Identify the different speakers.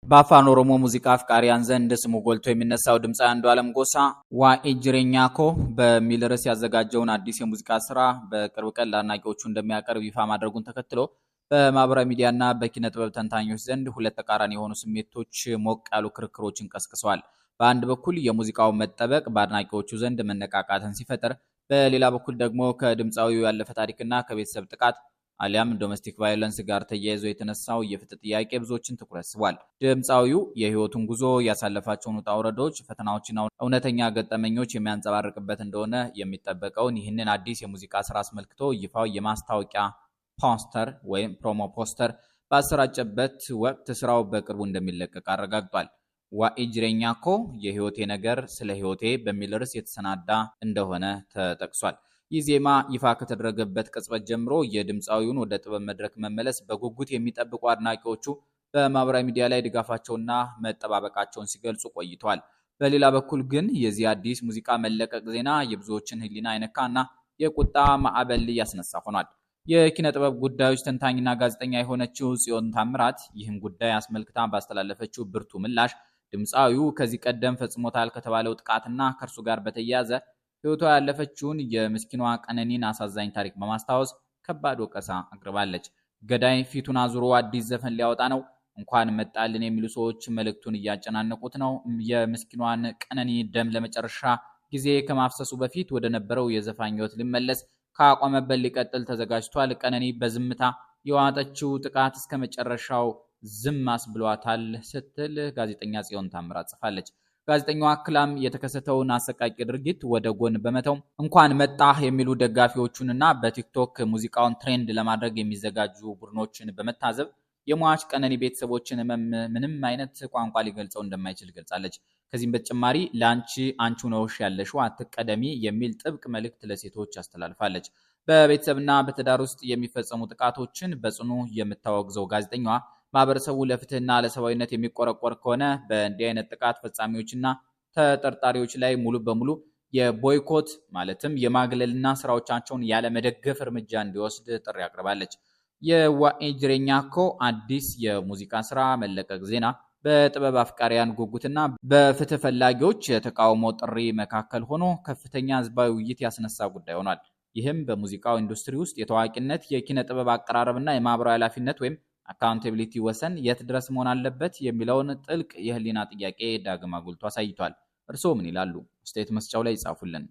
Speaker 1: በአፋን ኦሮሞ ሙዚቃ አፍቃሪያን ዘንድ ስሙ ጎልቶ የሚነሳው ድምፃዊ አንዱዓለም ጎሳ ዋኢ ጅሬኛኮ በሚል ርዕስ ያዘጋጀውን አዲስ የሙዚቃ ስራ በቅርብ ቀን ለአድናቂዎቹ እንደሚያቀርብ ይፋ ማድረጉን ተከትሎ በማህበራዊ ሚዲያና በኪነ ጥበብ ተንታኞች ዘንድ ሁለት ተቃራኒ የሆኑ ስሜቶች ሞቅ ያሉ ክርክሮችን ቀስቅሰዋል። በአንድ በኩል የሙዚቃው መጠበቅ በአድናቂዎቹ ዘንድ መነቃቃትን ሲፈጥር፣ በሌላ በኩል ደግሞ ከድምፃዊው ያለፈ ታሪክና ከቤተሰብ ጥቃት አሊያም ዶሜስቲክ ቫዮለንስ ጋር ተያይዞ የተነሳው የፍትህ ጥያቄ ብዙዎችን ትኩረት ስቧል። ድምፃዊው የህይወቱን ጉዞ ያሳለፋቸውን ውጣ ውረዶች፣ ፈተናዎችና እውነተኛ ገጠመኞች የሚያንጸባርቅበት እንደሆነ የሚጠበቀውን ይህንን አዲስ የሙዚቃ ስራ አስመልክቶ ይፋው የማስታወቂያ ፖስተር ወይም ፕሮሞ ፖስተር ባሰራጨበት ወቅት ስራው በቅርቡ እንደሚለቀቅ አረጋግጧል። ዋኢ ጅሬኛኮ የህይወቴ ነገር ስለ ህይወቴ በሚል ርዕስ የተሰናዳ እንደሆነ ተጠቅሷል። ይህ ዜማ ይፋ ከተደረገበት ቅጽበት ጀምሮ የድምፃዊውን ወደ ጥበብ መድረክ መመለስ በጉጉት የሚጠብቁ አድናቂዎቹ በማህበራዊ ሚዲያ ላይ ድጋፋቸውና መጠባበቃቸውን ሲገልጹ ቆይተዋል። በሌላ በኩል ግን የዚህ አዲስ ሙዚቃ መለቀቅ ዜና የብዙዎችን ህሊና አይነካና የቁጣ ማዕበል ያስነሳ ሆኗል። የኪነ ጥበብ ጉዳዮች ተንታኝና ጋዜጠኛ የሆነችው ጽዮን ታምራት ይህን ጉዳይ አስመልክታ ባስተላለፈችው ብርቱ ምላሽ ድምፃዊው ከዚህ ቀደም ፈጽሞታል ከተባለው ጥቃትና ከእርሱ ጋር በተያያዘ ህይወቷ ያለፈችውን የምስኪኗ ቀነኒን አሳዛኝ ታሪክ በማስታወስ ከባድ ወቀሳ አቅርባለች። ገዳይ ፊቱን አዙሮ አዲስ ዘፈን ሊያወጣ ነው፣ እንኳን መጣልን የሚሉ ሰዎች መልእክቱን እያጨናነቁት ነው። የምስኪኗን ቀነኒ ደም ለመጨረሻ ጊዜ ከማፍሰሱ በፊት ወደ ነበረው የዘፋኝ ህይወት ሊመለስ ካቆመበት ሊቀጥል ተዘጋጅቷል። ቀነኒ በዝምታ የዋጠችው ጥቃት እስከ መጨረሻው ዝም አስብሏታል ስትል ጋዜጠኛ ጽዮን ታምራት ጽፋለች። ጋዜጠኛዋ አክላም የተከሰተውን አሰቃቂ ድርጊት ወደ ጎን በመተው እንኳን መጣህ የሚሉ ደጋፊዎቹንና በቲክቶክ ሙዚቃውን ትሬንድ ለማድረግ የሚዘጋጁ ቡድኖችን በመታዘብ የሟች ቀነኒ ቤተሰቦችን ምንም አይነት ቋንቋ ሊገልጸው እንደማይችል ገልጻለች። ከዚህም በተጨማሪ ለአንቺ አንቺው ነውሽ ያለሽው አትቀደሚ የሚል ጥብቅ መልእክት ለሴቶች አስተላልፋለች። በቤተሰብና በትዳር ውስጥ የሚፈጸሙ ጥቃቶችን በጽኑ የምታወግዘው ጋዜጠኛዋ ማህበረሰቡ ለፍትህና ለሰብአዊነት የሚቆረቆር ከሆነ በእንዲህ አይነት ጥቃት ፈጻሚዎችና ተጠርጣሪዎች ላይ ሙሉ በሙሉ የቦይኮት ማለትም የማግለልና ስራዎቻቸውን ያለመደገፍ እርምጃ እንዲወስድ ጥሪ አቅርባለች። የዋኢ ጅሬኛኮ አዲስ የሙዚቃ ስራ መለቀቅ ዜና በጥበብ አፍቃሪያን ጉጉትና በፍትህ ፈላጊዎች የተቃውሞ ጥሪ መካከል ሆኖ ከፍተኛ ህዝባዊ ውይይት ያስነሳ ጉዳይ ሆኗል። ይህም በሙዚቃው ኢንዱስትሪ ውስጥ የታዋቂነት፣ የኪነ ጥበብ አቀራረብና የማህበራዊ ኃላፊነት ወይም አካውንታቢሊቲ ወሰን የት ድረስ መሆን አለበት የሚለውን ጥልቅ የህሊና ጥያቄ ዳግም አጉልቶ አሳይቷል። እርስዎ ምን ይላሉ? አስተያየት መስጫው ላይ ይጻፉልን።